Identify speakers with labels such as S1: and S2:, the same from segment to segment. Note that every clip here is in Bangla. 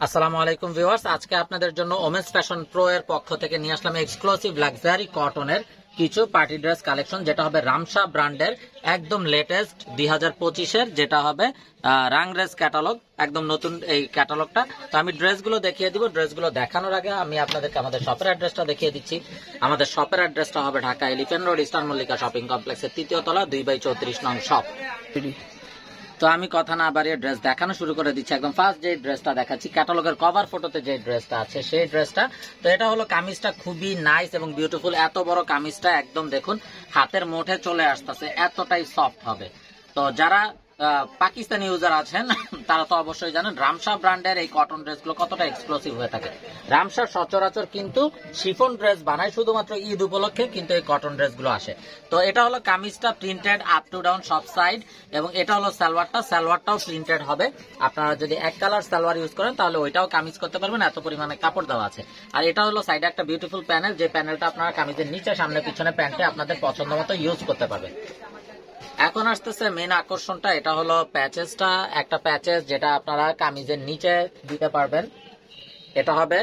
S1: আসসালামু আলাইকুম ভিউয়ার্স, আজকে আপনাদের জন্য ওমেন্স ফ্যাশন প্রো এর পক্ষ থেকে নিয়ে আসলাম এক্সক্লুসিভ লাক্সারি কটনের কিছু পার্টি ড্রেস কালেকশন, যেটা হবে রামসা ব্র্যান্ডের একদম লেটেস্ট 2025-এর, যেটা হবে রাংরেজ ক্যাটালগ, একদম নতুন এই ক্যাটালগটা। তো আমি ড্রেসগুলো দেখিয়ে দিব। ড্রেসগুলো দেখানোর আগে আমি আপনাদেরকে আমাদের শপের অ্যাড্রেসটা দেখিয়ে দিচ্ছি। আমাদের শপের অ্যাড্রেসটা হবে Dhaka elephant road, eastern Mallika shopping কমপ্লেক্সের 3য় তলা, 2/34 নং শপ। তো আমি কথা না বাড়িয়ে ড্রেস দেখানো শুরু করে দিচ্ছি। একদম ফার্স্ট যে ড্রেসটা দেখাচ্ছি, ক্যাটালগের কভার ফটোতে যে ড্রেসটা আছে সেই ড্রেসটা। তো এটা হলো কামিজটা খুবই নাইস এবং বিউটিফুল। এত বড় কামিজটা একদম দেখুন হাতের মুঠে চলে আসতেছে, এতটাই সফট হবে। তো যারা পাকিস্তানি ইউজার আছেন তারা তো অবশ্যই জানেন রামসা ব্র্যান্ডের এই কটন ড্রেসগুলো কতটা এক্সক্লুসিভ হয়ে থাকে। রামসা সচরাচর কিন্তু শিফন ড্রেস বানায় শুধুমাত্র ঈদ উপলক্ষে, কিন্তু এই কটন ড্রেসগুলো আসে। তো এটা হলো কামিজটা প্রিন্টেড আপ টু ডাউন সব সাইড, এবং এটা হলো সালোয়ারটাও প্রিন্টেড হবে। আপনারা যদি এক কালার সালোয়ার ইউজ করেন তাহলে ওইটাও কামিজ করতে পারবেন, এত পরিমাণে কাপড় দেওয়া আছে। আর এটা হলো সাইডে একটা বিউটিফুল প্যানেল, যে প্যানেলটা আপনারা কামিজের নিচে সামনে পিছনে প্যান্টে আপনাদের পছন্দ মতো ইউজ করতে পারবেন। এখন আসতেছে মেন আকর্ষণটা, এটা হলো প্যাচেসটা। একটা প্যাচেস যেটা আপনারা কামিজের নিচে দিতে পারবেন, এটা হবে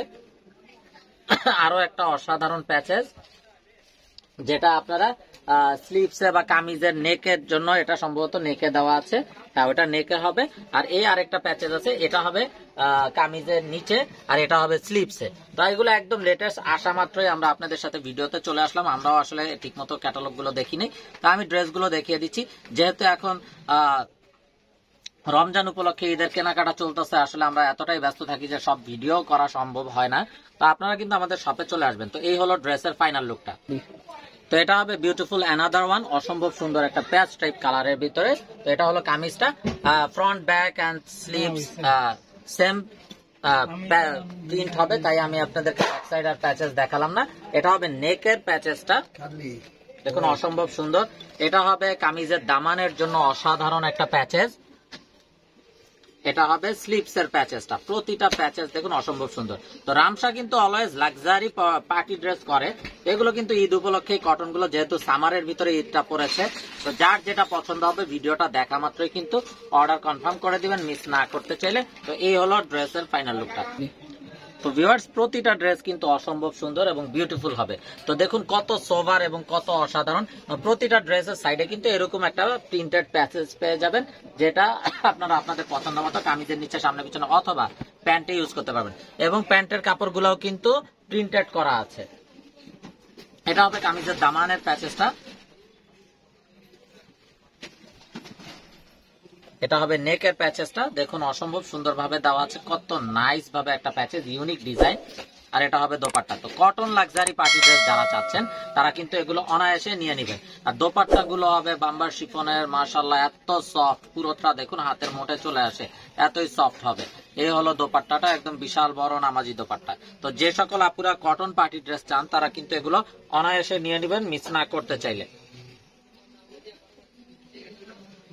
S1: আরো একটা অসাধারণ প্যাচেস, যেটা আপনারা স্লিভসে বা কামিজের নেকের জন্য, এটা সম্ভবত নেকে দেওয়া আছে, হ্যাঁ ওটা নেকে হবে। আর এই আরেকটা প্যাচেস আছে, এটা হবে কামিজের নিচে, আর এটা হবে স্লিভসে। তো এগুলো একদম লেটেস্ট আসা মাত্রই আমরা আপনাদের সাথে ভিডিওতে চলে আসলাম। আমরাও আসলে ঠিকমতো ক্যাটালগ গুলো দেখিনি, তো আমি ড্রেসগুলো দেখিয়ে দিচ্ছি। যেহেতু এখন রমজান উপলক্ষে ঈদের কেনাকাটা চলতেছে, আসলে আমরা এতটাই ব্যস্ত থাকি যে সব ভিডিও করা সম্ভব হয় না। তো আপনারা কিন্তু আমাদের শপে চলে আসবেন। তো এই হলো ড্রেসের ফাইনাল লুকটা। তো এটা হবে বিউটিফুল অ্যানাদার ওয়ান, অসম্ভব সুন্দর একটা প্যাচ টাইপ কালারের ভিতরে। তো এটা হলো কামিজটা, front back end sleeves same print হবে, তাই আমি আপনাদেরকে ব্যাক সাইড আর প্যাচেস দেখালাম না। এটা হবে নেকের প্যাচেসটা, দেখুন অসম্ভব সুন্দর। এটা হবে কামিজের দামানের জন্য অসাধারণ একটা প্যাচেস। এটা হবে স্লিভস এর প্যাচেসটা, প্রতিটা প্যাচেস দেখুন অসম্ভব সুন্দর। তো রামসা কিন্তু অলওয়েজ লাক্সারি পার্টি ড্রেস করে। এগুলো কিন্তু ঈদ উপলক্ষে কটন গুলো, যেহেতু সামারের ভিতরে ঈদটা পড়েছে, তো যার যেটা পছন্দ হবে ভিডিওটা দেখা মাত্রই কিন্তু অর্ডার কনফার্ম করে দিবেন, মিস না করতে চাইলে। তো এই হলো ড্রেসের ফাইনাল লুকটা। তো ভিউয়ার্স, প্রতিটা ড্রেস কিন্তু অসম্ভব সুন্দর এবং বিউটিফুল হবে। তো দেখুন কত সোভার এবং কত অসাধারণ। প্রতিটা ড্রেসের সাইডে কিন্তু এরকম একটা প্রিন্টেড প্যাচেস পেয়ে যাবেন, যেটা আপনারা আপনাদের পছন্দ মতো কামিজের নিচে সামনে পিছনে অথবা প্যান্টে ইউজ করতে পারবেন। এবং প্যান্টের কাপড়গুলোও কিন্তু প্রিন্টেড করা আছে। এটা হবে কামিজের দামানের প্যাচেসটা, এটা হবে নেকের প্যাচেসটা, দেখুন অসম্ভব সুন্দর ভাবে দেওয়া আছে, কত নাইস ভাবে একটা প্যাচেস, ইউনিক ডিজাইন। আর এটা হবে দোপাট্টা। তো কটন লাক্সারি পার্টি ড্রেস যারা চাচ্ছেন তারা কিন্তু এগুলো অনায়াসে নিয়ে নেবেন। আর দোপাট্টা গুলো হবে বাম্বার শিফনের, মাশাআল্লাহ এত সফট, পুরোটা দেখুন হাতের মুঠে চলে আসে, এতই সফট হবে। এই হলো দোপাট্টাটা, একদম বিশাল বড় নামাজি দোপাট্টা। তো যে সকল আপুরা কটন পার্টি ড্রেস চান তারা কিন্তু এগুলো অনায়াসে নিয়ে নেবেন, মিস না করতে চাইলে।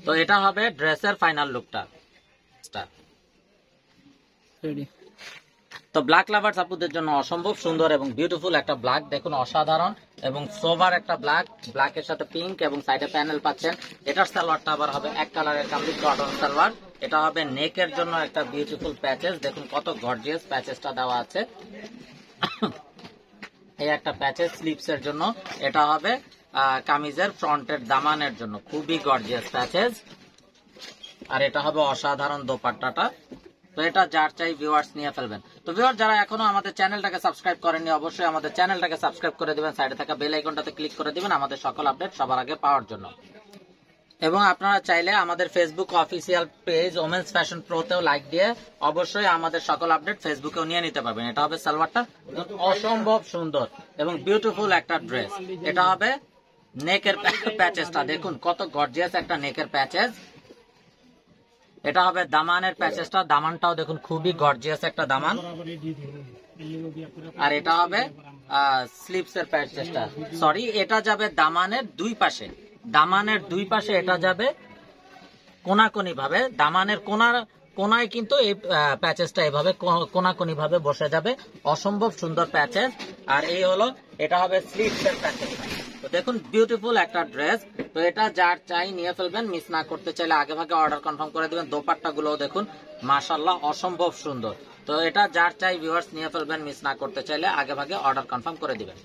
S1: তো এটা হবে ড্রেসের ফাইনাল লুকটা। তো ব্ল্যাক লাভার্স আপুদের জন্য অসম্ভব সুন্দর এবং বিউটিফুল একটা ব্ল্যাক, দেখুন অসাধারণ এবং সোভার একটা ব্ল্যাক, ব্ল্যাকের সাথে পিঙ্ক এবং সাইডে প্যানেল পাচ্ছেন। এটার সালোয়ারটা আবার হবে এক কালারের কমপ্লিট কটন সালোয়ার। এটা হবে নেকের জন্য একটা বিউটিফুল প্যাচেস, দেখুন কত গর্জিয়াস প্যাচেসটা দেওয়া আছে। এই একটা প্যাচেস স্লিভস এর জন্য। এটা হবে কামিজের ফ্রন্টের দামানের জন্য, খুবই গর্জিয়াস প্যাচেস। আর এটা হবে অসাধারণ দোপাট্টাটা। তো এটা যার চাই ভিউয়ার্স নিয়ে ফেলবেন। তো ভিউয়ার যারা এখনো আমাদের চ্যানেলটাকে সাবস্ক্রাইব করেননি, অবশ্যই আমাদের চ্যানেলটাকে সাবস্ক্রাইব করে দিবেন, সাইডে থাকা বেল আইকনটাতে ক্লিক করে দিবেন আমাদের সকল আপডেট সবার আগে পাওয়ার জন্য। এবং আপনারা চাইলে আমাদের Facebook official page women's fashion প্রোতেও লাইক দিয়ে অবশ্যই আমাদের সকল আপডেট ফেসবুকেও নিয়ে নিতে পারবেন। এটা হবে সালোয়ারটা, অসম্ভব সুন্দর এবং বিউটিফুল একটা ড্রেস। এটা হবে নেকের প্যাচেসটা, দেখুন কত গর্জিয়াস একটা নেকের প্যাচেস। এটা হবে দামানের প্যাচেসটা, দামানটাও দেখুন খুবই গর্জিয়াস একটা দামান। আর এটা হবে স্লিভস এর প্যাচেসটা, সরি এটা যাবে দামানের দুই পাশে, দামানের দুই পাশে এটা যাবে কোনাকুনি ভাবে, দামানের কোনায় কিন্তু এই প্যাচেসটা এভাবে কোনাকুনি ভাবে বসে যাবে, অসম্ভব সুন্দর প্যাচেস। আর এই হলো, এটা হবে স্লিভস এর প্যাচেস। তো দেখুন বিউটিফুল একটা ড্রেস। তো এটা যার চাই নিয়ে ফেলবেন, মিস না করতে চাইলে আগে ভাগে অর্ডার কনফার্ম করে দিবেন। দোপাট্টা গুলো দেখুন মাশাআল্লাহ অসম্ভব সুন্দর। তো এটা যার চাই ভিউয়ার্স নিয়ে ফেলবেন, মিস না করতে চাইলে আগে ভাগে অর্ডার কনফার্ম করে দিবেন।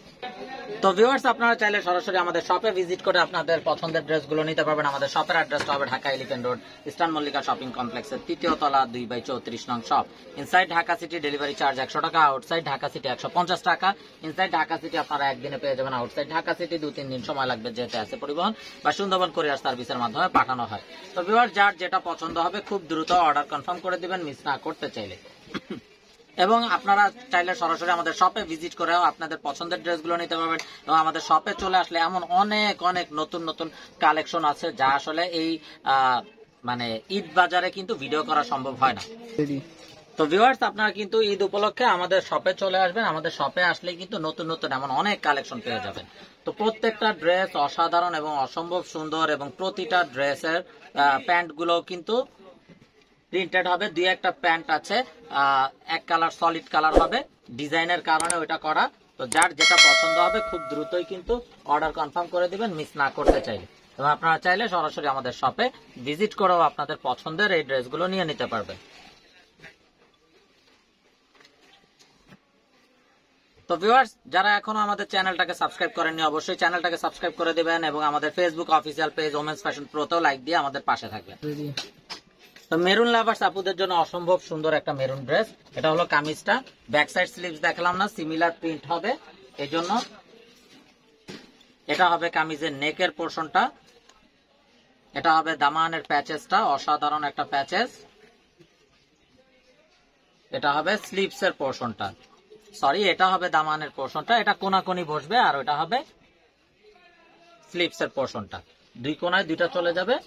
S1: তো ভিউয়ার্স আপনারা চাইলে সরাসরি আমাদের শপে ভিজিট করে আপনাদের পছন্দের ড্রেসগুলো নিতে পারবেন। আমাদের শপের অ্যাড্রেসটা হবে Dhaka elephant road, eastern Mallika shopping কমপ্লেক্সের 3য় তলা 2/34 নং shop. Inside Dhaka city delivery charge 100 টাকা, আউটসাইড ঢাকা সিটি 150 টাকা। ইনসাইড ঢাকা সিটি আপনারা একদিনে পেয়ে যাবেন, আউটসাইড ঢাকা সিটি 2-3 দিন সময় লাগবে, যেতে আছে পরিবহন বা সুন্দরবন কুরিয়ার সার্ভিসের মাধ্যমে পাঠানো হয়। তো ভিউয়ার্স যার যেটা পছন্দ হবে খুব দ্রুত অর্ডার কনফার্ম করে দিবেন, মিস না করতে চাইলে। এবং আপনারা চাইলে সরাসরি আমাদের শপে ভিজিট করেও আপনাদের পছন্দের ড্রেসগুলো নিতে পারবেন। এবং আমাদের শপে চলে আসলে এমন অনেক অনেক নতুন নতুন কালেকশন আছে যা আসলে এই মানে ঈদ বাজারে কিন্তু ভিডিও করা সম্ভব হয় না। তো ভিউয়ার্স আপনারা কিন্তু ঈদ উপলক্ষে আমাদের শপে চলে আসবেন। আমাদের শপে আসলে কিন্তু নতুন নতুন এমন অনেক কালেকশন পেয়ে যাবেন। তো প্রত্যেকটা ড্রেস অসাধারণ এবং অসম্ভব সুন্দর, এবং প্রতিটা ড্রেসের প্যান্ট গুলো কিন্তু প্রিন্টেড হবে। 2-1টা প্যান্ট আছে এক কালার সলিড কালার হবে, ডিজাইনের কারণে ওইটা করা। তো যার যেটা পছন্দ হবে খুব দ্রুতই কিন্তু অর্ডার কনফার্ম করে দিবেন, মিস না করতে চাইলে। এবং আপনারা চাইলে সরাসরি আমাদের শপে ভিজিট করেও আপনাদের পছন্দের এই ড্রেসগুলো নিয়ে নিতে পারবেন। তো ভিউয়ার্স যারা এখনো আমাদের চ্যানেলটাকে সাবস্ক্রাইব করেননি অবশ্যই চ্যানেলটাকে সাবস্ক্রাইব করে দিবেন, এবং আমাদের Facebook official page women's fashion প্রোতেও লাইক দিয়ে আমাদের পাশে থাকবেন। তো মেরুন লাভার্স আপুদের জন্য অসম্ভব সুন্দর একটা মেরুন ড্রেস। এটা হলো কামিজটা, ব্যাক সাইড স্লিভস দেখালাম না, সিমিলার প্রিন্ট হবে এই জন্য। এটা হবে কামিজের নেকের পোর্শনটা, এটা হবে দামানের প্যাচেসটা, অসাধারণ একটা প্যাচেস। এটা হবে স্লিভস এর পোর্শনটা, সরি এটা হবে দামানের পোর্শনটা, এটা কোনাকুনি বসবে, আর ওটা হবে স্লিভস এর পোর্শনটা, দুই কোনায় দুইটা চলে যাবে।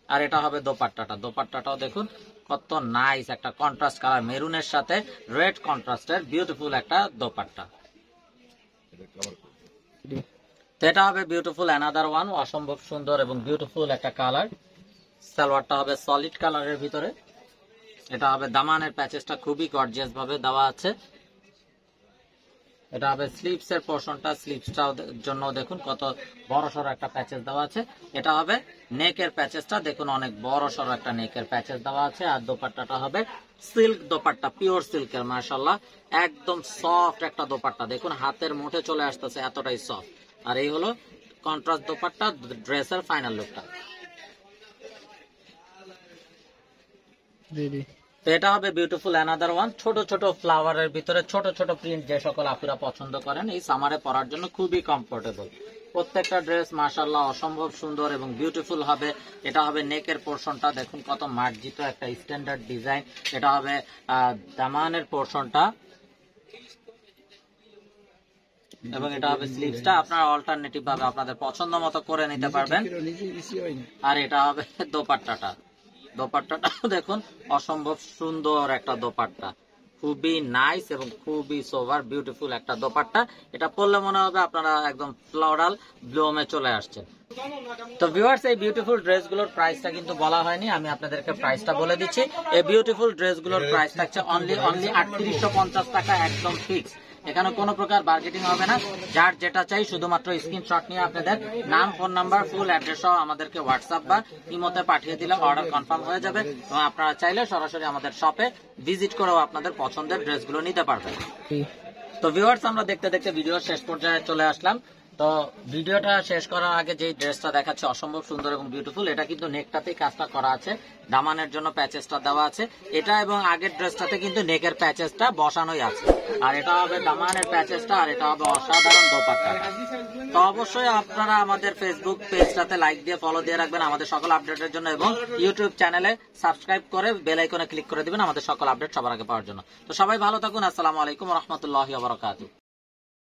S1: আর এটা হবে দোপাট্টাটা, দোপাট্টাটাও দেখুন কত নাইস একটা কন্ট্রাস্ট কালার, মেরুনের সাথে রেড কন্ট্রাস্টের বিউটিফুল একটা দোপাট্টা। তো এটা হবে বিউটিফুল অ্যানাদার ওয়ান, অসম্ভব সুন্দর এবং বিউটিফুল একটা কালার। সালোয়ারটা হবে সলিড কালারের ভিতরে। এটা হবে দামানের প্যাচেসটা খুবই গর্জিয়াস ভাবে দেওয়া আছে। এটা হবে স্লিভস এর পোর্শনটা, স্লিভসটাও জন্য দেখুন কত বড় সড়ো একটা প্যাচেস দেওয়া আছে। এটা হবে নেকের প্যাচেসটা, দেখুন অনেক বড় সড়ো একটা নেকের প্যাচেস দেওয়া আছে। আর দোপাট্টাটা হবে সিল্ক দোপাট্টা, পিওর সিল্কের, মাশাআল্লাহ একদম সফট একটা দোপাট্টা, দেখুন হাতের মুঠে চলে আসতেছে এতটাই সফট। আর এই হলো কন্ট্রাস্ট দোপাট্টা, ড্রেসের ফাইনাল লুকটা। তো এটা হবে বিউটিফুল অ্যানাদার ওয়ান, ছোট ছোট ফ্লাওয়ারের ভিতরে ছোট ছোট প্রিন্ট যে সকল আপুরা পছন্দ করেন এই সামারে পরার জন্য খুবই কমফোর্টেবল। প্রত্যেকটা ড্রেস মাশাআল্লাহ অসম্ভব সুন্দর এবং বিউটিফুল হবে। এটা হবে নেকের পোর্শনটা, দেখুন কত মার্জিত একটা স্ট্যান্ডার্ড ডিজাইন। এটা হবে দামানের পোর্শনটা, এবং এটা হবে স্লিভসটা। আপনারা অল্টারনেটিভ ভাবে আপনাদের পছন্দ মতো করে নিতে পারবেন। আর এটা হবে দোপাট্টাটা, দোপাট্টাটা দেখুন অসম্ভব সুন্দর একটা দোপাট্টা, খুবই নাইস এবং খুবই সোভার বিউটিফুল একটা দোপাট্টা। এটা পরলে মনে হবে আপনারা একদম ফ্লোরাল ব্লুমে চলে আসছেন। তো ভিউয়ার্স এই বিউটিফুল ড্রেসগুলোর প্রাইসটা কিন্তু বলা হয়নি, আমি আপনাদেরকে প্রাইসটা বলে দিচ্ছি। এই বিউটিফুল ড্রেসগুলোর প্রাইস থাকছে অনলি 3850 টাকা, একদম ফিক্স। এখানে কোনো প্রকার বার্গেটিং হবে না। যার যেটা চাই শুধুমাত্র স্ক্রিনশট নিয়ে আপনাদের নাম, ফোন নাম্বার, ফুল অ্যাড্রেস সহ আমাদেরকে হোয়াটসঅ্যাপ বা ইমোতে পাঠিয়ে দিলে অর্ডার কনফার্ম হয়ে যাবে। এবং আপনারা চাইলে সরাসরি আমাদের শপে ভিজিট করেও আপনাদের পছন্দের ড্রেসগুলো নিতে পারবেন। তো ভিউয়ার্স আমরা দেখতে দেখতে ভিডিও শেষ পর্যায়ে চলে আসলাম। তো ভিডিওটা শেষ করার আগে যে ড্রেসটা দেখাচ্ছে অসম্ভব সুন্দর এবং বিউটিফুল, এটা কিন্তু নেকটাতেই কাজটা করা আছে, দামানের জন্য প্যাচেসটা দেওয়া আছে। এটা এবং আগের ড্রেসটাতে কিন্তু নেকের প্যাচেসটা বসানোই আছে। আর এটা হবে দামানের প্যাচেসটা, আর এটা হবে অসাধারণ দোপাট্টাটা। তো অবশ্যই আপনারা আমাদের ফেসবুক পেজটাতে লাইক দিয়ে ফলো দিয়ে রাখবেন আমাদের সকল আপডেটের জন্য, এবং ইউটিউব চ্যানেলে সাবস্ক্রাইব করে বেল আইকনে ক্লিক করে দিবেন আমাদের সকল আপডেট সবার আগে পাওয়ার জন্য। তো সবাই ভালো থাকুন, আসসালামু আলাইকুম ওয়া রাহমাতুল্লাহি ওয়া বারাকাতুহু।